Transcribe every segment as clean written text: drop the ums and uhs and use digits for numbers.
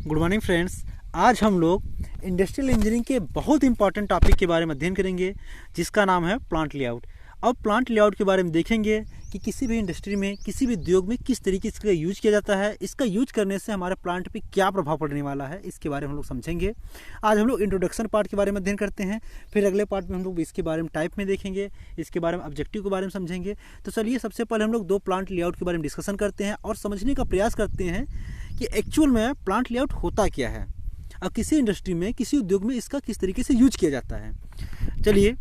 Good morning friends. आज हम लोग इंडस्ट्रियल इंजीनियरिंग के बहुत इंपॉर्टेंट टॉपिक के बारे में अध्ययन करेंगे जिसका नाम है प्लांट लेआउट। अब प्लांट लेआउट के बारे में देखेंगे कि किसी भी इंडस्ट्री में, किसी भी उद्योग में किस तरीके से इसका यूज किया जाता है, इसका यूज करने से हमारे प्लांट पे क्या प्रभाव पड़ने वाला है, इसके बारे में हम लोग समझेंगे। आज हम लोग इंट्रोडक्शन पार्ट के बारे में अध्ययन करते हैं, फिर अगले पार्ट में हम लोग इसके बारे में टाइप में देखेंगे, इसके बारे में ऑब्जेक्टिव के बारे में समझेंगे। तो चलिए सबसे पहले हम लोग दो प्लांट लेआउट के बारे में डिस्कशन करते हैं और समझने का प्रयास करते हैं कि एक्चुअल में प्लांट लेआउट होता क्या है और किसी इंडस्ट्री में, किसी उद्योग में इसका किस तरीके से यूज किया जाता है। चलिए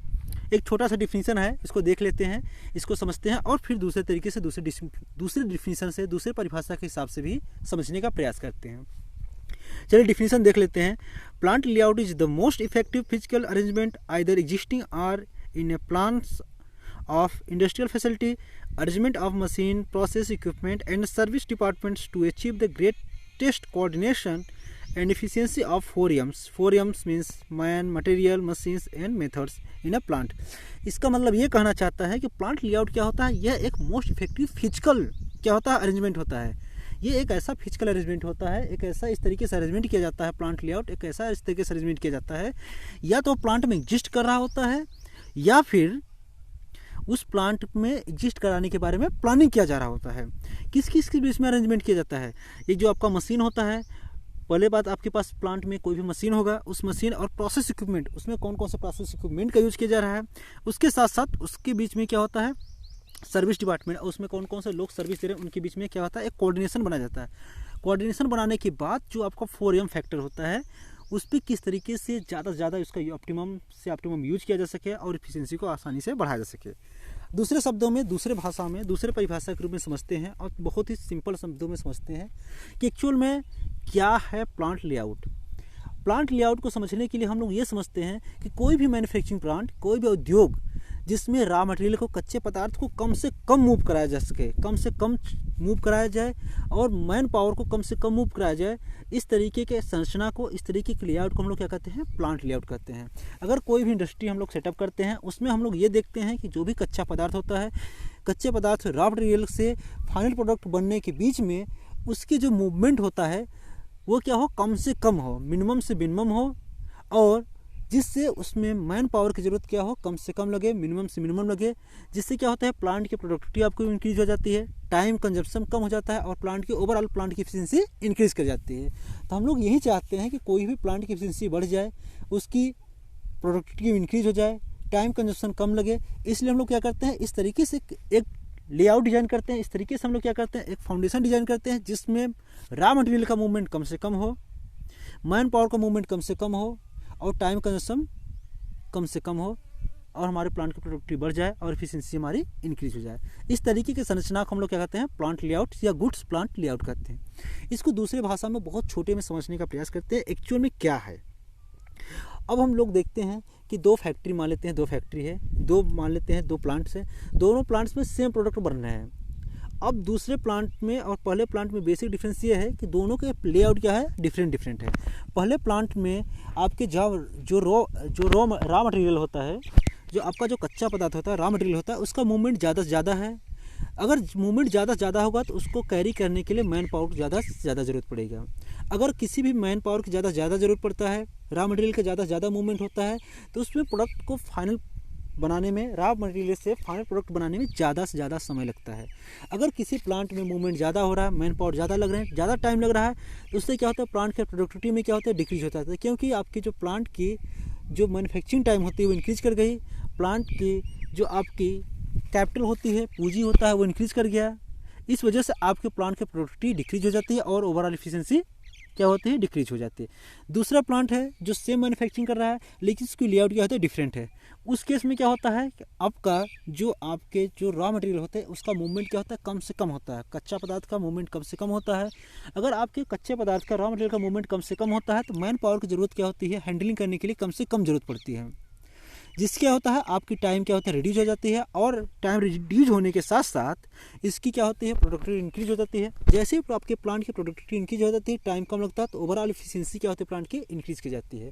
एक छोटा सा डिफिनीशन है, इसको देख लेते हैं, इसको समझते हैं और फिर दूसरे तरीके से दूसरे डिफिनीशन से, दूसरे परिभाषा के हिसाब से भी समझने का प्रयास करते हैं। चलिए डिफिनीशन देख लेते हैं। Plant layout is the most effective physical arrangement either existing or in a plants of industrial facility, arrangement of machine, process equipment and service departments to achieve the greatest coordination and efficiency of 4Ms. 4Ms means man, material, machines and methods in a plant. इसका मतलब ये कहना चाहता है कि plant layout क्या होता है, यह एक मोस्ट इफेक्टिव फिजिकल क्या होता है, अरेंजमेंट होता है। ये एक ऐसा फिजिकल अरेंजमेंट होता है, एक ऐसा इस तरीके से अरेंजमेंट किया जाता है। प्लांट लेआउट एक ऐसा इस तरीके से अरेंजमेंट किया जाता है, या तो प्लांट में एग्जिस्ट कर रहा होता है या फिर उस प्लांट में एग्जिस्ट कराने के बारे में प्लानिंग किया जा रहा होता है। किस किस के बीच में अरेंजमेंट किया जाता है। एक जो आपका मशीन होता है, पहले बात आपके पास प्लांट में कोई भी मशीन होगा, उस मशीन और प्रोसेस इक्विपमेंट, उसमें कौन कौन से प्रोसेस इक्विपमेंट का यूज किया जा रहा है। उसके साथ साथ उसके बीच में क्या होता है, सर्विस डिपार्टमेंट, उसमें कौन कौन से लोग सर्विस दे रहे हैं, उनके बीच में क्या होता है, एक कोऑर्डिनेशन बनाया जाता है। कोऑर्डिनेशन बनाने के बाद जो आपका 4M फैक्टर होता है, उस पर किस तरीके से ज़्यादा से ज़्यादा उसका ऑप्टिमम से ऑप्टिमम यूज किया जा सके और एफिशिएंसी को आसानी से बढ़ाया जा सके। दूसरे शब्दों में, दूसरे भाषा में, दूसरे परिभाषा के रूप में समझते हैं और बहुत ही सिंपल शब्दों में समझते हैं कि एक्चुअल में क्या है प्लांट लेआउट। प्लांट लेआउट को समझने के लिए हम लोग ये समझते हैं कि कोई भी मैन्युफैक्चरिंग प्लांट, कोई भी उद्योग जिसमें रॉ मटेरियल को, कच्चे पदार्थ को कम से कम मूव कराया जा सके, कम से कम मूव कराया जाए और मैन पावर को कम से कम मूव कराया जाए, इस तरीके के संरचना को, इस तरीके के लेआउट को हम लोग क्या कहते हैं, प्लांट लेआउट कहते हैं। अगर कोई भी इंडस्ट्री हम लोग सेटअप करते हैं, उसमें हम लोग ये देखते हैं कि जो भी कच्चा पदार्थ होता है, कच्चे पदार्थ रॉ मटेरियल से फाइनल प्रोडक्ट बनने के बीच में उसकी जो मूवमेंट होता है वो क्या हो, कम से कम हो, मिनिमम से मिनिमम हो, और जिससे उसमें मैन पावर की ज़रूरत क्या हो, कम से कम लगे, मिनिमम से मिनिमम लगे। जिससे क्या होता है, प्लांट की प्रोडक्टिविटी आपको इंक्रीज हो जाती है, टाइम कंजप्शन कम हो जाता है और प्लांट की ओवरऑल प्लांट की एफिशिएंसी इंक्रीज कर जाती है। तो हम लोग यही चाहते हैं कि कोई भी प्लांट की एफिशिएंसी बढ़ जाए, उसकी प्रोडक्टिविटी इंक्रीज हो जाए, टाइम कंजप्शन कम लगे। इसलिए हम लोग क्या करते हैं, इस तरीके से एक लेआउट डिजाइन करते हैं। इस तरीके से हम लोग क्या करते हैं, एक फाउंडेशन डिजाइन करते हैं जिसमें रॉ मटेरियल का मूवमेंट कम से कम हो, मैन पावर का मूवमेंट कम से कम हो और टाइम कंजप्शन कम से कम हो और हमारे प्लांट की प्रोडक्टिविटी बढ़ जाए और एफिशिएंसी हमारी इंक्रीज हो जाए। इस तरीके के संरचना को हम लोग क्या कहते हैं, प्लांट लेआउट या गुड्स प्लांट लेआउट कहते हैं। इसको दूसरे भाषा में बहुत छोटे में समझने का प्रयास करते हैं एक्चुअल में क्या है। अब हम लोग देखते हैं कि दो फैक्ट्री मान लेते हैं, दो फैक्ट्री है, दो मान लेते हैं, दो प्लांट्स है, दोनों प्लांट्स में सेम प्रोडक्ट बन रहे हैं। अब दूसरे प्लांट में और पहले प्लांट में बेसिक डिफरेंस ये है कि दोनों के लेआउट क्या है, डिफरेंट है। पहले प्लांट में आपके जो रॉ मटेरियल होता है, जो आपका जो कच्चा पदार्थ होता है, रॉ मटेरियल होता है, उसका मूवमेंट ज़्यादा से ज़्यादा है। अगर मूवमेंट ज़्यादा से ज़्यादा होगा तो उसको कैरी करने के लिए मैन पावर की ज़्यादा से ज़्यादा ज़रूरत पड़ेगा। अगर किसी भी मैन पावर की ज़्यादा से ज़्यादा ज़रूरत पड़ता है, रॉ मटेरियल का ज़्यादा से ज़्यादा मूवमेंट होता है, तो उसमें प्रोडक्ट को फाइनल बनाने में, रॉ मटेरियल से फाइनल प्रोडक्ट बनाने में ज़्यादा से ज़्यादा समय लगता है। अगर किसी प्लांट में मूवमेंट ज़्यादा हो रहा है, मैन पावर ज़्यादा लग रहे हैं, ज़्यादा टाइम लग रहा है, तो उससे क्या होता है, प्लांट के प्रोडक्टिविटी में क्या होता है, डिक्रीज होता है। क्योंकि आपकी जो प्लांट की जो मैन्युफैक्चरिंग टाइम होती है वो इंक्रीज कर गई, प्लांट की जो आपकी कैपिटल होती है, पूंजी होता है, वो इंक्रीज कर गया। इस वजह से आपके प्लांट की प्रोडक्टिविटी डिक्रीज हो जाती है और ओवरऑल एफिशिएंसी क्या होती है, डिक्रीज हो जाती है। दूसरा प्लांट है जो सेम मैन्युफैक्चरिंग कर रहा है लेकिन उसकी लेआउट क्या होता है, डिफरेंट है। उस केस में क्या होता है कि आपका जो रॉ मटेरियल होता है उसका मूवमेंट क्या होता है, कम से कम होता है, कच्चा पदार्थ का मूवमेंट कम से कम होता है। अगर आपके कच्चे पदार्थ का, रॉ मटेरियल का मूवमेंट कम से कम होता है तो मैन पावर की ज़रूरत क्या होती है, हैंडलिंग करने के लिए कम से कम ज़रूरत पड़ती है। जिससे क्या होता है, आपकी टाइम क्या होता है, रिड्यूज हो जाती है और टाइम रिड्यूज होने के साथ साथ इसकी क्या होती है, प्रोडक्टिविटी इंक्रीज हो जाती है। जैसे ही आपके प्लांट की प्रोडक्टिविटी इंक्रीज हो जाती है, टाइम कम लगता है, तो ओवरऑल एफिशिएंसी क्या होती है, प्लांट की इंक्रीज की जाती है।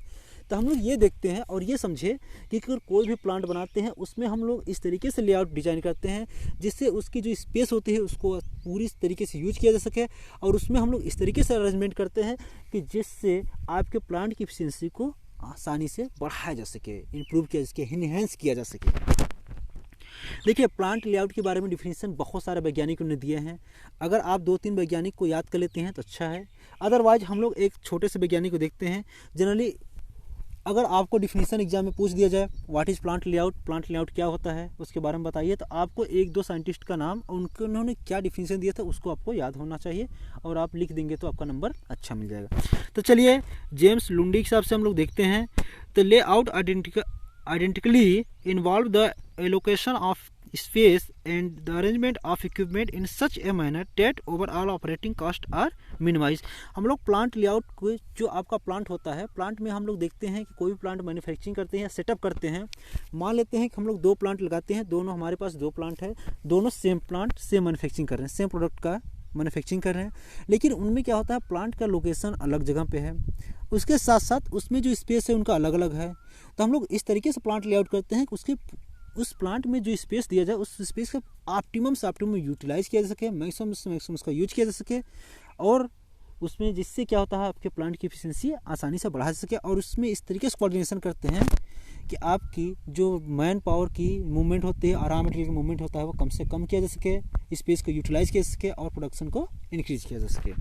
तो हम लोग ये देखते हैं और ये समझे कि अगर कोई भी प्लांट बनाते हैं उसमें हम लोग इस तरीके से लेआउट डिजाइन करते हैं जिससे उसकी जो स्पेस होती है उसको पूरी तरीके से यूज किया जा सके, और उसमें हम लोग इस तरीके से अरेंजमेंट करते हैं कि जिससे आपके प्लांट की एफिशिएंसी को आसानी से बढ़ाया जा सके, इम्प्रूव किया जा सके, इनहेंस किया जा सके। देखिए, प्लांट लेआउट के बारे में डिफिनीशन बहुत सारे वैज्ञानिकों ने दिए हैं। अगर आप 2-3 वैज्ञानिक को याद कर लेते हैं तो अच्छा है, अदरवाइज हम लोग एक छोटे से वैज्ञानिक को देखते हैं। जनरली अगर आपको डिफिनीशन एग्जाम में पूछ दिया जाए व्हाट इज़ प्लांट लेआउट क्या होता है उसके बारे में बताइए, तो आपको 1-2 साइंटिस्ट का नाम और उन्होंने क्या डिफिनीशन दिया था उसको आपको याद होना चाहिए, और आप लिख देंगे तो आपका नंबर अच्छा मिल जाएगा। तो चलिए जेम्स लुंडी के हिसाब से हम लोग देखते हैं। तो layout identically involve the allocation of space and the arrangement of equipment in such a manner that overall operating cost are minimized। हम लोग प्लांट लेआउट को, जो आपका प्लांट होता है, प्लांट में हम लोग देखते हैं कि कोई भी प्लांट मैन्युफैक्चरिंग करते हैं या सेटअप करते हैं। मान लेते हैं कि हम लोग 2 प्लांट लगाते हैं, दोनों हमारे पास 2 प्लांट है, दोनों सेम प्लांट सेम मैन्युफैक्चरिंग कर रहे हैं, सेम प्रोडक्ट का मैन्युफैक्चरिंग कर रहे हैं, लेकिन उनमें क्या होता है प्लांट का लोकेशन अलग जगह पे है, उसके साथ साथ उसमें जो स्पेस है उनका अलग अलग है। तो हम लोग इस तरीके से प्लांट लेआउट करते हैं कि उसके उस प्लांट में जो स्पेस दिया जाए उस स्पेस का ऑप्टिमम से ऑप्टिमम यूटिलाइज किया जा सके, मैक्सिमम से मैक्सिमम उसका यूज किया जा सके, और उसमें जिससे क्या होता है आपके प्लांट की एफिशिएंसी आसानी से बढ़ा सके। और उसमें इस तरीके से कोऑर्डिनेशन करते हैं कि आपकी जो मैन पावर की मूवमेंट होती है और रॉ मटेरियल की मूवमेंट होता है वो कम से कम किया जा सके, स्पेस को यूटिलाइज किया जा सके और प्रोडक्शन को इंक्रीज किया जा सके।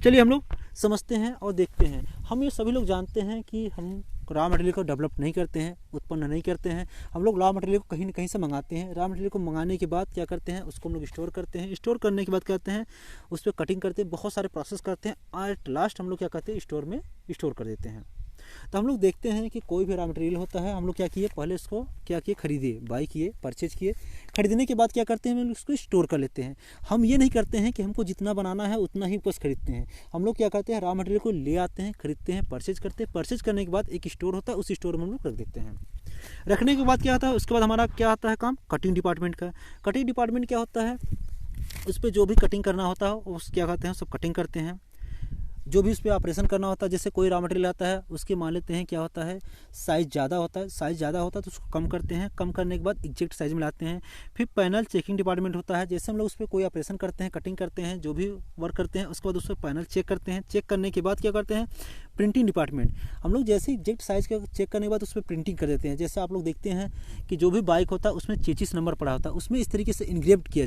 चलिए हम लोग समझते हैं और देखते हैं। हम ये सभी लोग जानते हैं कि हम रॉ मटेरियल को डेवलप नहीं करते हैं, उत्पन्न नहीं करते हैं, हम लोग रॉ मटेरियल को कहीं न कहीं से मंगाते हैं। रॉ मटेरियल को मंगाने के बाद क्या करते हैं, उसको हम लोग स्टोर करते हैं, स्टोर करने के बाद क्या करते हैं, उस पर कटिंग करते हैं, बहुत सारे प्रोसेस करते हैं, और एट लास्ट हम लोग क्या करते हैं, स्टोर में स्टोर कर देते हैं। तो हम लोग देखते हैं कि कोई भी रॉ मटेरियल होता है, हम लोग क्या किए, पहले इसको क्या किए, खरीदे, बाई किए, परचेज किए। खरीदने के बाद क्या करते हैं, हम लोग उसको स्टोर कर लेते हैं। हम ये नहीं करते हैं कि हमको जितना बनाना है उतना ही बस खरीदते हैं। हम लोग क्या करते हैं, रॉ मटेरियल को ले आते हैं, खरीदते हैं, परचेज करते हैं, परचेज करने के बाद एक स्टोर होता है, उस स्टोर में हम लोग रख देते हैं। रखने के बाद क्या होता है, उसके बाद हमारा क्या होता है काम, कटिंग डिपार्टमेंट का। कटिंग डिपार्टमेंट क्या होता है, उस पर जो भी कटिंग करना होता है उस क्या करते हैं, सब कटिंग करते हैं। जो भी उस पर ऑपरेशन करना होता है, जैसे कोई रॉ मटेरियल आता है उसके मान लेते हैं क्या होता है, साइज़ ज़्यादा होता है, साइज़ ज़्यादा होता है तो उसको कम करते हैं, कम करने के बाद एग्जैक्ट साइज़ में लाते हैं। फिर पैनल चेकिंग डिपार्टमेंट होता है, जैसे हम लोग उस पर कोई ऑपरेशन करते हैं, कटिंग करते हैं, जो भी वर्क करते हैं, उसके बाद उस पर पैनल चेक करते हैं। चेक करने के बाद क्या करते हैं, प्रिंटिंग डिपार्टमेंट। हम लोग जैसे एग्जैक्ट साइज़ का चेक करने के बाद उस पर प्रिंटिंग कर देते हैं। जैसे आप लोग देखते हैं कि जो भी बाइक होता है उसमें 33 नंबर पड़ा होता है, उसमें इस तरीके से इनग्रेव किया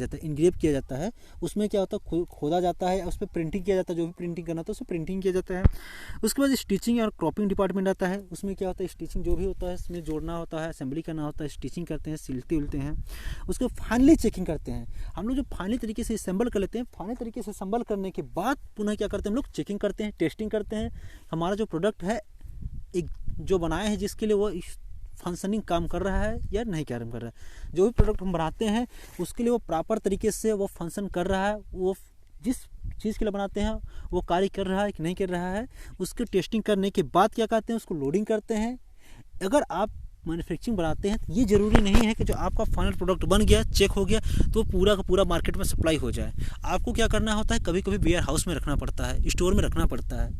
जाता है, उसमें क्या होता है, खोदा जाता है, उस पर प्रिंटिंग किया जाता है, जो भी प्रिंटिंग करना था उस पर प्रिंटिंग किया जाता है। उसके बाद स्टिचिंग और क्रॉपिंग डिपार्टमेंट आता है, उसमें क्या होता है, स्टिचिंग जो भी होता है इसमें जोड़ना होता है, असेंबली करना होता है, स्टिचिंग करते हैं, सिलते उलते हैं, उसको फाइनली चेकिंग करते हैं। हम लोग जो फाइनली तरीके से असेंबल कर लेते हैं, फाइनली तरीके से असेंबल करने के बाद पुनः क्या करते हैं, हम लोग चेकिंग करते हैं, टेस्टिंग करते हैं, हमारा जो प्रोडक्ट है एक जो बनाए हैं जिसके लिए वो फंक्शनिंग काम कर रहा है या नहीं काम कर रहा है। जो भी प्रोडक्ट हम बनाते हैं उसके लिए वो प्रॉपर तरीके से वो फंक्शन कर रहा है, वो जिस चीज़ के लिए बनाते हैं वो कार्य कर रहा है कि नहीं कर रहा है, उसकी टेस्टिंग करने के बाद क्या करते हैं, उसको लोडिंग करते हैं। अगर आप मैन्युफैक्चरिंग बनाते हैं तो ये ज़रूरी नहीं है कि जो आपका फाइनल प्रोडक्ट बन गया, चेक हो गया तो पूरा का पूरा मार्केट में सप्लाई हो जाए। आपको क्या करना होता है, कभी कभी वेयर हाउस में रखना पड़ता है, स्टोर में रखना पड़ता है।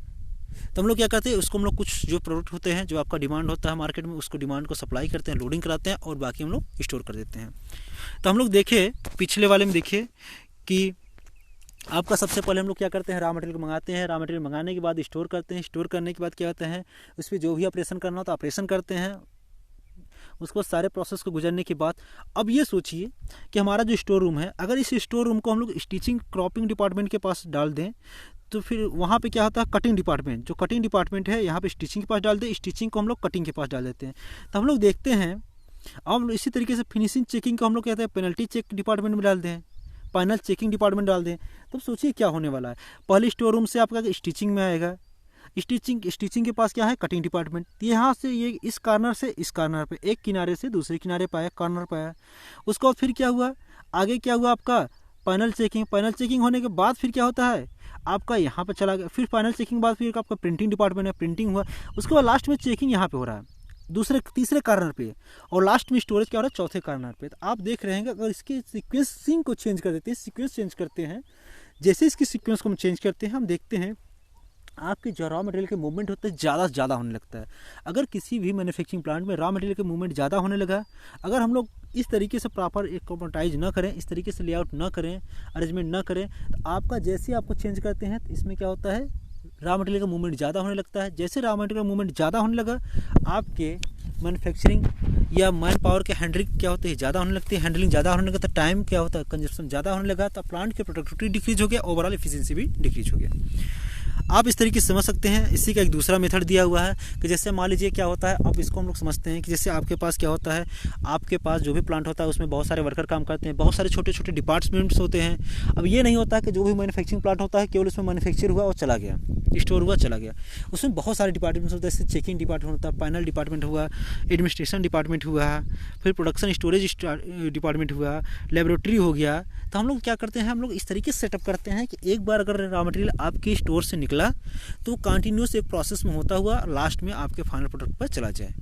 तो हम लोग क्या करते हैं, उसको हम लोग कुछ जो प्रोडक्ट होते हैं जो आपका डिमांड होता है मार्केट में, उसको डिमांड को सप्लाई करते हैं, लोडिंग कराते हैं और बाकी हम लोग स्टोर कर देते हैं। तो हम लोग देखें पिछले वाले में देखिए कि आपका सबसे पहले हम लोग क्या करते हैं, रॉ मटेरियल को मंगाते हैं, रॉ मटेरियल मंगाने के बाद स्टोर करते हैं, स्टोर करने के बाद क्या होता है, उस पर जो भी ऑपरेशन करना हो तो ऑपरेशन करते हैं। उसको सारे प्रोसेस को गुजरने के बाद अब ये सोचिए कि हमारा जो स्टोर रूम है, अगर इस स्टोर रूम को हम लोग स्टिचिंग क्रॉपिंग डिपार्टमेंट के पास डाल दें तो फिर वहाँ पे क्या होता है, कटिंग डिपार्टमेंट, जो कटिंग डिपार्टमेंट है यहाँ पे स्टिचिंग के पास डाल दें, स्टिचिंग को हम लोग कटिंग के पास डाल देते हैं। तो हम लोग देखते हैं अब इसी तरीके से फिनिशिंग चेकिंग को हम लोग कहते हैं पेनल्टी चेक डिपार्टमेंट में डाल दें, फाइनल चेकिंग डिपार्टमेंट डाल दें। तो सोचिए क्या होने वाला है, पहले स्टोर रूम से आपका स्टिचिंग में आएगा, स्टिचिंग के पास क्या है, कटिंग डिपार्टमेंट। यहाँ से ये इस कॉर्नर से इस कॉर्नर पे, एक किनारे से दूसरे किनारे पे आया, कॉर्नर पे आया। उसके बाद फिर क्या हुआ, आगे क्या हुआ आपका फाइनल चेकिंग होने के बाद फिर क्या होता है आपका यहाँ पे चला गया, फिर फाइनल चेकिंग बाद फिर आपका प्रिंटिंग डिपार्टमेंट है, प्रिंटिंग हुआ। उसके बाद लास्ट में चेकिंग यहाँ पे हो रहा है दूसरे तीसरे कॉर्नर पे, और लास्ट में स्टोरेज क्या हो रहा है चौथे कॉर्नर पे। तो आप देख रहे हैं अगर इसके सीक्वेंसिंग को चेंज कर देते हैं, सीक्वेंस चेंज करते हैं, जैसे इसकी सीक्वेंस को हम चेंज करते हैं हम देखते हैं आपके जो रॉ मटेरियल के मूवमेंट होते हैं ज़्यादा से ज़्यादा होने लगता है। अगर किसी भी मैन्युफैक्चरिंग प्लांट में रॉ मटेरियल के मूवमेंट ज़्यादा होने लगा, अगर हम लोग इस तरीके से प्रॉपर एक्रोमेटाइज ना करें, इस तरीके से लेआउट ना करें, अरेंजमेंट ना करें, तो आपका जैसे आपको चेंज करते हैं तो इसमें क्या होता है, रॉ मटेरियल का मूवमेंट ज़्यादा होने लगता है। जैसे रॉ मटेरियल का मूवमेंट ज़्यादा होने लगा, आपके मैन्युफैक्चरिंग या मैन पावर के हैंडलिंग क्या होती है, ज़्यादा होने लगती है। हैंडलिंग ज़्यादा होने लगा तो टाइम क्या होता है, कंजप्शन ज़्यादा होने लगा, तो प्लांट की प्रोडक्टिविटी डिक्रीज हो गया, ओवरऑल एफिशिएंसी भी डिक्रीज हो गया। आप इस तरीके से समझ सकते हैं। इसी का एक दूसरा मेथड दिया हुआ है कि जैसे मान लीजिए क्या होता है, अब इसको हम लोग समझते हैं कि जैसे आपके पास क्या होता है, आपके पास जो भी प्लांट होता है उसमें बहुत सारे वर्कर काम करते हैं, बहुत सारे छोटे छोटे डिपार्टमेंट्स होते हैं। अब ये नहीं होता है कि जो भी मैन्युफैक्चरिंग प्लांट होता है केवल उसमें मैन्युफैक्चर हुआ और चला गया, स्टोर हुआ चला गया। उसमें बहुत सारे डिपार्टमेंट्स होते हैं, जैसे चेकिंग डिपार्टमेंट होता है, फाइनल डिपार्टमेंट हुआ, एडमिनिस्ट्रेशन डिपार्टमेंट हुआ, फिर प्रोडक्शन स्टोरेज डिपार्टमेंट हुआ, लेबोरेटरी हो गया। तो हम लोग क्या करते हैं, हम लोग इस तरीके से सेटअप करते हैं कि एक बार अगर रॉ मटेरियल आपके स्टोर से निकला तो कंटिन्यूस एक प्रोसेस में होता हुआ लास्ट में आपके फाइनल प्रोडक्ट पर चला जाए।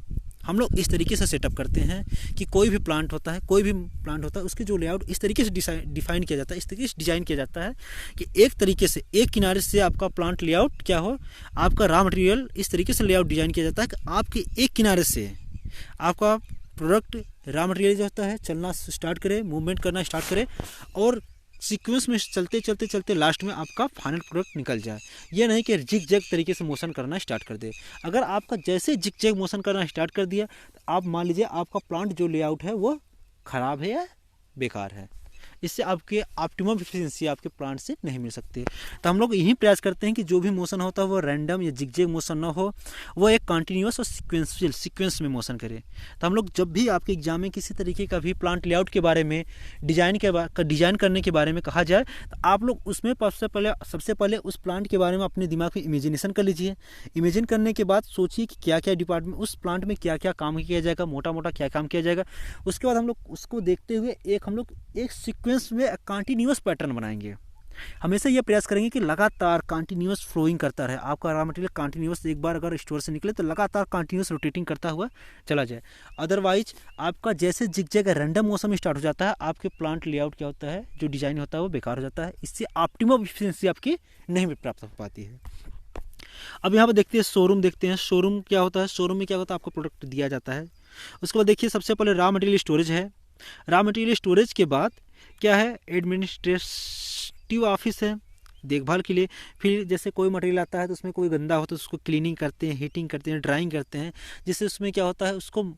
हम लोग इस तरीके से सेटअप करते हैं कि कोई भी प्लांट होता है उसके जो लेआउट इस तरीके से डिफाइन किया जाता है, इस तरीके से डिजाइन किया जाता है कि एक तरीके से एक किनारे से आपका प्लांट लेआउट क्या हो, आपका रॉ मटेरियल इस तरीके से लेआउट डिजाइन किया जाता है कि आपके एक किनारे से आपका प्रोडक्ट रॉ मटेरियल जो होता है चलना स्टार्ट करे, मूवमेंट करना स्टार्ट करे और सीक्वेंस में चलते लास्ट में आपका फाइनल प्रोडक्ट निकल जाए। ये नहीं कि जिग जैग तरीके से मोशन करना स्टार्ट कर दे। अगर आपका जैसे जिग जैग मोशन करना स्टार्ट कर दिया तो आप मान लीजिए आपका प्लांट जो लेआउट है वो ख़राब है या बेकार है, इससे आपके ऑप्टिमम एफिशिएंसी आपके प्लांट से नहीं मिल सकती। तो हम लोग यही प्रयास करते हैं कि जो भी मोशन होता है वो रैंडम या जिगजैग मोशन ना हो, वो एक कंटिन्यूअस और सीक्वेंस में मोशन करे। तो हम लोग जब भी आपके एग्जाम में किसी तरीके का भी प्लांट लेआउट के बारे में डिजाइन करने के बारे में कहा जाए तो आप लोग उसमें सबसे पहले उस प्लांट के बारे में अपने दिमाग में इमेजिनेशन कर लीजिए। इमेजिन करने के बाद सोचिए कि क्या क्या डिपार्टमेंट उस प्लांट में क्या क्या काम किया जाएगा, मोटा मोटा क्या काम किया जाएगा। उसके बाद हम लोग उसको देखते हुए एक सीक्वेंस में कंटिन्यूअस पैटर्न बनाएंगे। हमेशा ये प्रयास करेंगे कि लगातार कंटिन्यूअस फ्लोइंग करता रहे, आपका रॉ मटेरियल कंटिन्यूअस एक बार अगर स्टोर से निकले तो लगातार कंटिन्यूअस रोटेटिंग करता हुआ चला जाए। अदरवाइज आपका जैसे जिगजैग रैंडम मौसम स्टार्ट हो जाता है, आपके प्लांट लेआउट क्या होता है, जो डिजाइन होता है वो बेकार हो जाता है। इससे ऑप्टिमम एफिशिएंसी आपकी नहीं प्राप्त हो पाती है। अब यहाँ पर देखते हैं शोरूम, देखते हैं शोरूम क्या होता है। शोरूम में क्या होता है, आपको प्रोडक्ट दिया जाता है। उसके बाद देखिए सबसे पहले रॉ मटेरियल स्टोरेज है। रॉ मटेरियल स्टोरेज के बाद क्या है, एडमिनिस्ट्रेटिव ऑफिस है देखभाल के लिए। फिर जैसे कोई मटेरियल आता है तो उसमें कोई गंदा हो तो उसको क्लीनिंग करते हैं, हीटिंग करते हैं, ड्राइंग करते हैं, जिससे उसमें क्या होता है, उसको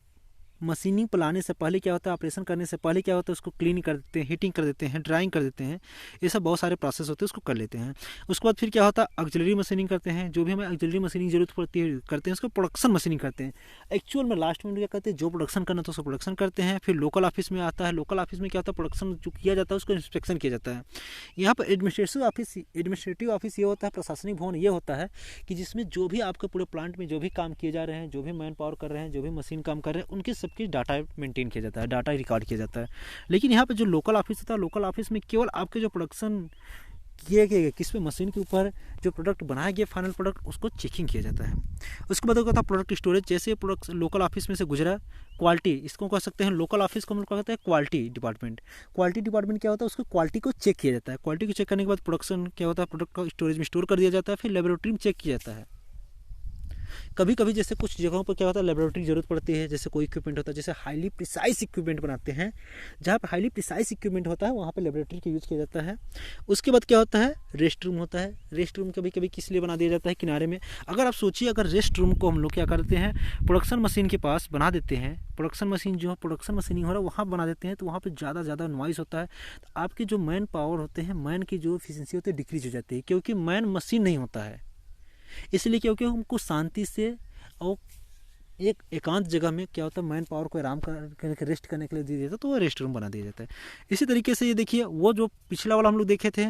मशीनिंग पर लाने से पहले क्या होता है, ऑपरेशन करने से पहले क्या होता है, उसको क्लीन कर देते हैं, हीटिंग कर देते हैं, ड्राइंग कर देते हैं। ये सब बहुत सारे प्रोसेस होते हैं, उसको कर लेते हैं। उसके बाद फिर क्या होता है, ऑक्सिलरी मशीनिंग करते हैं। जो भी हमें ऑक्सिलरी मशीनिंग जरूरत पड़ती है करते हैं, उसको प्रोडक्शन मशीनिंग करते हैं। एक्चुअल में लास्ट में क्या करते हैं, जो प्रोडक्शन करना तो उसको प्रोडक्शन करते हैं। फिर लोकल ऑफिस में आता है। लोकल ऑफिस में क्या होता है, प्रोडक्शन जो किया जाता है उसको इंस्पेक्शन किया जाता है। यहाँ पर एडमिनिस्ट्रेटिव ऑफिस ये होता है, प्रशासनिक भवन ये होता है कि जिसमें जो भी आपके पूरे प्लांट में जो भी काम किए जा रहे हैं, जो भी मैन पावर कर रहे हैं, जो भी मशीन काम कर रहे हैं, उनके सबकी डाटा मेंटेन किया जाता है, डाटा रिकॉर्ड किया जाता है। लेकिन यहाँ पे जो लोकल ऑफिस होता है, लोकल ऑफिस में केवल आपके जो प्रोडक्शन किए गए किस पे मशीन के ऊपर जो प्रोडक्ट बनाया गया फाइनल प्रोडक्ट, उसको चेकिंग किया जाता है। उसके बाद होता है प्रोडक्ट स्टोरेज। जैसे प्रोडक्ट लोकल ऑफिस में से गुजरा, क्वालिटी इसको कह सकते हैं, लोकल ऑफिस को हम लोग कहते हैं क्वालिटी डिपार्टमेंट। क्वालिटी डिपार्टमेंट क्या होता है, उसको क्वालिटी को चेक किया जाता है। क्वालिटी को चेक करने के बाद प्रोडक्शन क्या होता है, प्रोडक्ट को स्टोरेज में स्टोर कर दिया जाता है। फिर लेबोरेटरी में चेक किया जाता है। कभी कभी जैसे कुछ जगहों पर क्या होता है, लेबोरेटरी की जरूरत पड़ती है। जैसे कोई इक्विपमेंट होता है, जैसे हाईली प्रिसाइज इक्विपमेंट बनाते हैं, जहाँ पर हाईली प्रिसाइज इक्विपमेंट होता है वहाँ पर लेबोरेटरी का यूज़ किया जाता है। उसके बाद क्या होता है, रेस्ट रूम होता है। रेस्ट रूम कभी कभी किस लिए बना दिया जाता है, किनारे में। अगर आप सोचिए, अगर रेस्ट रूम को हम लोग क्या करते हैं, प्रोडक्शन मशीन के पास बना देते हैं, प्रोडक्शन मशीन जो है प्रोडक्शन मशीनिंग हो रहा है वहाँ बना देते हैं, तो वहाँ पर ज़्यादा नॉइज़ होता है। तो आपके जो मैन पावर होते हैं, मैन की जो एफिशिएंसी होती है डिक्रीज हो जाती है, क्योंकि मैन मशीन नहीं होता है। इसलिए क्योंकि हमको शांति से और एक एकांत जगह में क्या होता है, मैन पावर को आराम करके रेस्ट करने के लिए दिया जाता है, तो वो रेस्ट रूम बना दिया जाता है। इसी तरीके से ये देखिए, वो जो पिछला वाला हम लोग देखे थे,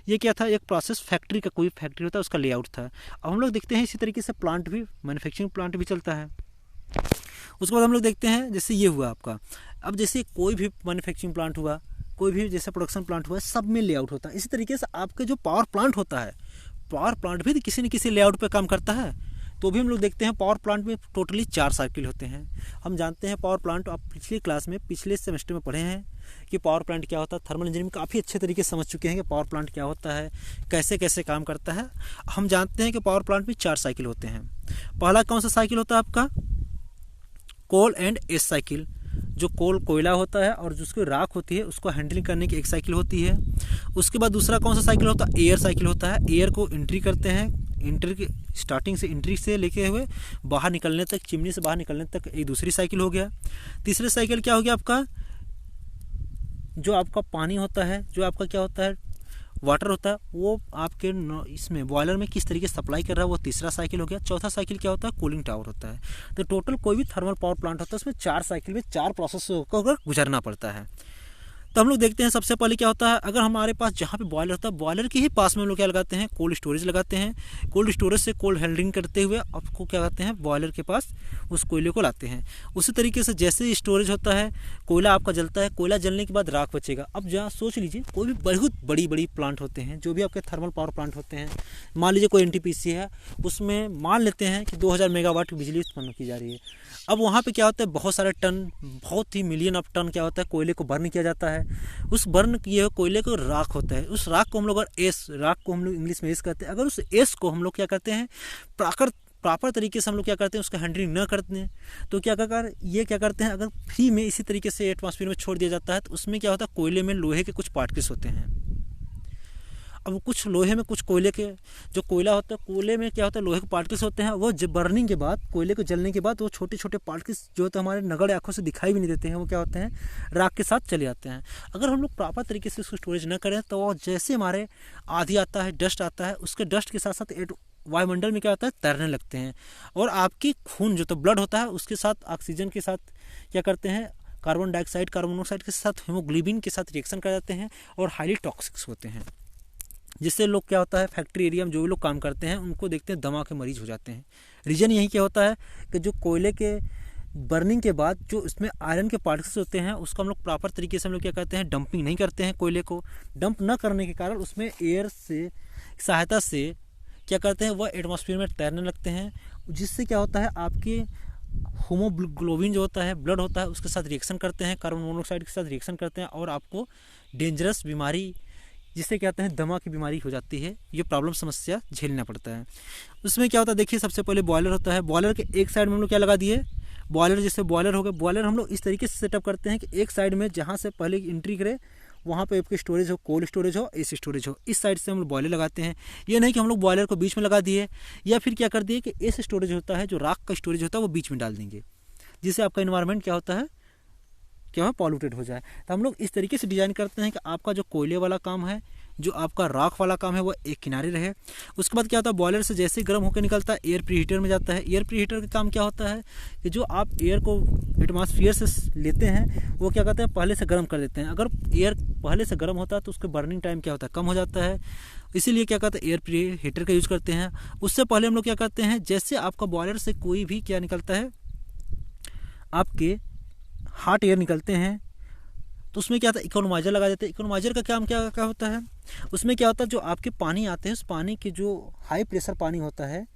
ये क्या था, एक प्रोसेस फैक्ट्री का, कोई फैक्ट्री होता है उसका लेआउट था। अब हम लोग देखते हैं इसी तरीके से प्लांट भी, मैन्युफैक्चरिंग प्लांट भी चलता है। उसके बाद हम लोग देखते हैं, जैसे ये हुआ आपका, अब जैसे कोई भी मैन्युफैक्चरिंग प्लांट हुआ, कोई भी जैसे प्रोडक्शन प्लांट हुआ, सब में लेआउट होता है। इसी तरीके से आपके जो पावर प्लांट होता है, पावर प्लांट भी किसी न किसी लेआउट पे काम करता है। तो भी हम लोग देखते हैं पावर प्लांट में टोटली 4 साइकिल होते हैं। हम जानते हैं पावर प्लांट, आप पिछली क्लास में पिछले सेमेस्टर में पढ़े हैं कि पावर प्लांट क्या होता है। थर्मल इंजीनियरिंग काफ़ी अच्छे तरीके से समझ चुके हैं कि पावर प्लांट क्या होता है, कैसे कैसे काम करता है। हम जानते हैं कि पावर प्लांट में 4 साइकिल होते हैं। पहला कौन सा साइकिल होता है आपका? कोल एंड एस साइकिल। जो कोयला होता है और जिसकी राख होती है उसको हैंडलिंग करने की एक साइकिल होती है। उसके बाद दूसरा कौन सा साइकिल होता है? एयर साइकिल होता है। एयर को एंट्री करते हैं, एंट्री की स्टार्टिंग से एंट्री से लेके हुए बाहर निकलने तक, चिमनी से बाहर निकलने तक एक दूसरी साइकिल हो गया। तीसरी साइकिल क्या हो गया आपका? जो आपका पानी होता है, जो आपका क्या होता है, वाटर होता है, वो आपके इसमें बॉयलर में किस तरीके से सप्लाई कर रहा है, वो तीसरा साइकिल हो गया। चौथा साइकिल क्या होता है? कूलिंग टावर होता है। तो टोटल कोई भी थर्मल पावर प्लांट होता है उसमें 4 साइकिल में 4 प्रोसेस को गुजरना पड़ता है। तो हम लोग देखते हैं सबसे पहले क्या होता है, अगर हमारे पास जहाँ पे बॉयलर होता है, बॉयलर के ही पास में हम लोग क्या लगाते हैं? कोल्ड स्टोरेज लगाते हैं। कोल्ड स्टोरेज से कोल्ड हैंडलिंग करते हुए आपको क्या करते हैं? बॉयलर के पास उस कोयले को लाते हैं। उसी तरीके से जैसे स्टोरेज होता है, कोयला आपका जलता है, कोयला जलने के बाद राख बचेगा। अब जहाँ सोच लीजिए कोई भी बहुत बड़ी बड़ी प्लांट होते हैं, जो भी आपके थर्मल पावर प्लांट होते हैं, मान लीजिए कोई NTPC है, उसमें मान लेते हैं कि 2000 मेगावाट की बिजली उत्पन्न की जा रही है। अब वहाँ पे क्या होता है? बहुत सारे टन, बहुत ही मिलियन ऑफ टन क्या होता है? कोयले को बर्न किया जाता है। उस बर्न किए कोयले को राख होता है। उस राख को हम लोग राख को हम लोग इंग्लिश में एस कहते हैं। अगर उस एस को हम लोग क्या करते हैं? प्रॉपर तरीके से हम लोग क्या करते हैं? उसका हैंडलिंग न करते हैं तो क्या करते हैं? अगर फ्री में इसी तरीके से एटमॉस्फेयर में छोड़ दिया जाता है तो उसमें क्या होता है? कोयले में लोहे के कुछ पार्टिकल्स होते हैं। अब कुछ लोहे में, कुछ कोयले के, जो कोयला होता है, कोयले में क्या होता है? लोहे के पार्टिकल्स होते हैं। वो जब बर्निंग के बाद, कोयले को जलने के बाद, वो छोटे छोटे पार्टिकल्स जो होते हैं हमारे नगड़ आँखों से दिखाई भी नहीं देते हैं, वो क्या होते हैं? राख के साथ चले जाते हैं। अगर हम लोग प्रॉपर तरीके से उसको स्टोरेज न करें तो जैसे हमारे आंधी आता है, डस्ट आता है, उसके डस्ट के साथ साथ वायुमंडल में क्या होता है? तैरने लगते हैं। और आपकी खून जो तो ब्लड होता है उसके साथ ऑक्सीजन के साथ क्या करते हैं? कार्बन डाइऑक्साइड, कार्बन मोनोऑक्साइड के साथ हीमोग्लोबिन के साथ रिएक्शन कर जाते हैं और हाईली टॉक्सिक होते हैं। जिससे लोग क्या होता है? फैक्ट्री एरिया में जो भी लोग काम करते हैं उनको देखते हैं दमा के मरीज हो जाते हैं। रीज़न यही क्या होता है कि जो कोयले के बर्निंग के बाद जो इसमें आयरन के पार्टिकल्स होते हैं उसको हम लोग प्रॉपर तरीके से हम लोग क्या करते हैं? डंपिंग नहीं करते हैं। कोयले को डंप न करने के कारण उसमें एयर से सहायता से क्या करते हैं? वह एटमॉस्फेयर में तैरने लगते हैं। जिससे क्या होता है? आपके हीमोग्लोबिन जो होता है, ब्लड होता है, उसके साथ रिएक्शन करते हैं, कार्बन मोनोऑक्साइड के साथ रिएक्शन करते हैं और आपको डेंजरस बीमारी, जिससे क्या कहते हैं? दमा की बीमारी हो जाती है। ये प्रॉब्लम समस्या झेलना पड़ता है। उसमें क्या होता है? देखिए, सबसे पहले बॉयलर होता है। बॉयलर के एक साइड में हम लोग क्या लगा दिए? बॉयलर। जैसे बॉयलर हो गया, बॉयलर हम लोग इस तरीके से सेटअप करते हैं कि एक साइड में जहाँ से पहले एंट्री करे वहाँ पे आपकी स्टोरेज हो, कोल्ड स्टोरेज हो, एसी स्टोरेज हो। इस साइड से हम लोग बॉयलर लगाते हैं। ये नहीं कि हम लोग बॉयलर को बीच में लगा दिए या फिर क्या कर दिए कि एसी स्टोरेज होता है, जो राख का स्टोरेज होता है, वो बीच में डाल देंगे, जिससे आपका इन्वायरमेंट क्या होता है? क्या है? पॉल्यूटेड हो जाए। तो हम लोग इस तरीके से डिज़ाइन करते हैं कि आपका जो कोयले वाला काम है, जो आपका राख वाला काम है, वो एक किनारे रहे। उसके बाद क्या होता है? बॉयलर से जैसे गर्म होकर निकलता है, एयर प्री हीटर में जाता है। एयर प्री हीटर का काम क्या होता है कि जो आप एयर को एटमॉस्फेयर से लेते हैं वो क्या करते हैं? पहले से गर्म कर देते हैं। अगर एयर पहले से गर्म होता है तो उसका बर्निंग टाइम क्या होता है? कम हो जाता है। इसीलिए क्या कहते हैं? एयर प्री हीटर का यूज़ करते हैं। उससे पहले हम लोग क्या करते हैं? जैसे आपका बॉयलर से कोई भी क्या निकलता है? आपके हॉट एयर निकलते हैं तो उसमें क्या होता है? इकोनोमाइजर लगा देते हैं। इकोनोमाइजर का काम क्या होता है? उसमें क्या होता है? जो आपके पानी आते हैं, उस पानी के जो हाई प्रेशर पानी होता है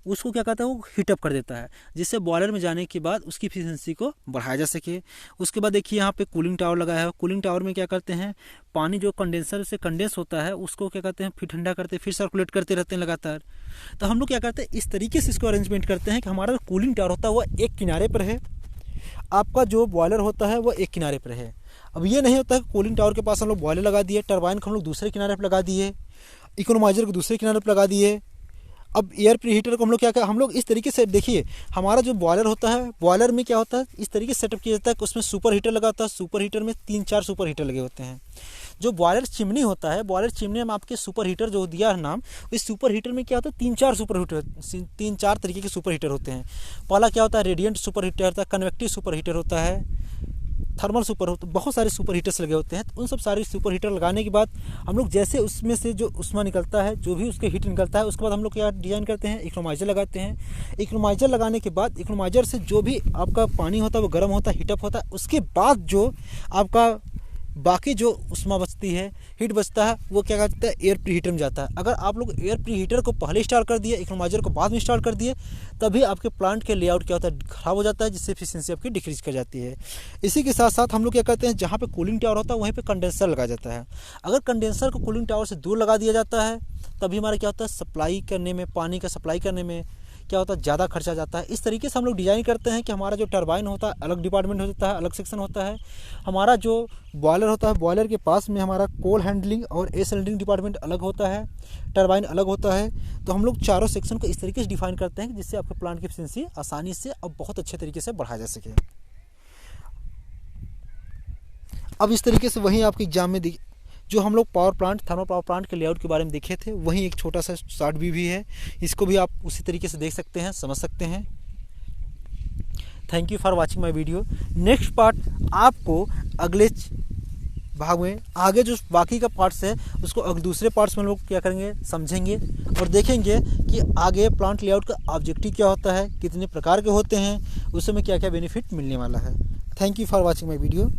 उसको क्या कहता है? वो हीटअप कर देता है, जिससे बॉयलर में जाने के बाद उसकी एफिशिएंसी को बढ़ाया जा सके। उसके बाद देखिए यहाँ पे कूलिंग टावर लगाया है। कूलिंग टावर में क्या करते हैं? पानी जो कंडेंसर से कंडेंस होता है उसको क्या कहते हैं? फिर ठंडा करते हैं, फिर सर्कुलेट करते रहते हैं लगातार। तो हम लोग क्या करते हैं? इस तरीके से इसको अरेंजमेंट करते हैं कि हमारा जो कूलिंग टावर होता है वो एक किनारे पर है, आपका जो बॉयलर होता है वो एक किनारे पर है। अब ये नहीं होता है कूलिंग टावर के पास हम लोग बॉयलर लगा दिए, टरबाइन को हम लोग दूसरे किनारे पर लगा दिए, इकोनोमाइजर को दूसरे किनारे पर लगा दिए। अब एयर प्री हीटर को हम लोग क्या हम लोग इस तरीके से, देखिए हमारा जो बॉयलर होता है, बॉयलर में क्या होता है? इस तरीके से सेटअप किया जाता है कि उसमें सुपर हीटर लगा होता है। सुपर हीटर में 3-4 सुपर हीटर लगे होते हैं। जो बॉयलर चिमनी होता है, बॉयलर चिमनी में आपके सुपर हीटर जो दिया है नाम, इस सुपर हीटर में क्या होता है? 3-4 सुपर हीटर, 3-4 तरीके के सुपर हीटर होते हैं। पहला क्या होता है? रेडिएंट सुपर हीटर होता है, कन्वेक्टिव सुपर हीटर होता है, थर्मल सुपर होता है, बहुत सारे सुपर हीटर्स लगे होते हैं। उन सब सारे सुपर हीटर लगाने के बाद हम लोग जैसे उसमें से जो उष्मा निकलता है, जो भी उसके हीट निकलता है, उसके बाद हम लोग क्या डिज़ाइन करते हैं? इकोनोमाइजर लगाते हैं। इकोनोमाइजर लगाने के बाद इकोनोमाइजर से जो भी आपका पानी होता है वो गर्म होता है, हीटअप होता है। उसके बाद जो आपका बाकी जो उष्मा बचती है, हीट बचता है, वो क्या कहता है एयर प्री हीटर में जाता है। अगर आप लोग एयर प्री हीटर को पहले इंस्टॉल कर दिए, इकोनोमाइजर को बाद में इंस्टॉल कर दिए, तभी आपके प्लांट के लेआउट क्या होता है ख़राब हो जाता है, जिससे एफिशिएंसी आपकी डिक्रीज कर जाती है। इसी के साथ साथ हम लोग क्या करते हैं, जहाँ पे कूलिंग टावर होता है वहीं पे कंडेंसर लगाया जाता है। अगर कंडेंसर को कूलिंग टावर से दूर लगा दिया जाता है, तभी हमारा क्या होता है सप्लाई करने में, पानी का सप्लाई करने में क्या होता है ज़्यादा खर्चा जाता है। इस तरीके से हम लोग डिज़ाइन करते हैं कि हमारा जो टरबाइन होता है अलग डिपार्टमेंट होता है, अलग सेक्शन होता है। हमारा जो बॉयलर होता है, बॉयलर के पास में हमारा कोल हैंडलिंग और एयर सिलेंडरिंग डिपार्टमेंट अलग होता है, टरबाइन अलग होता है। तो हम लोग चारों सेक्शन को इस तरीके से डिफाइन करते हैं जिससे आपके प्लांट की एफिशिएंसी आसानी से और बहुत अच्छे तरीके से बढ़ाया जा सके। अब इस तरीके से वहीं आपके एग्जाम में जो हम लोग power plant, thermal power plant के लेआउट के बारे में देखे थे, वहीं एक छोटा सा शॉर्ट व्यू भी है, इसको भी आप उसी तरीके से देख सकते हैं, समझ सकते हैं। Thank you for watching my video. Next part आपको अगले भाग में, आगे जो बाकी का पार्ट्स है उसको दूसरे पार्ट्स में लोग क्या करेंगे, समझेंगे और देखेंगे कि आगे प्लांट लेआउट का ऑब्जेक्टिव क्या होता है, कितने प्रकार के होते हैं, उसमें क्या क्या बेनिफिट मिलने वाला है। Thank you for watching my video.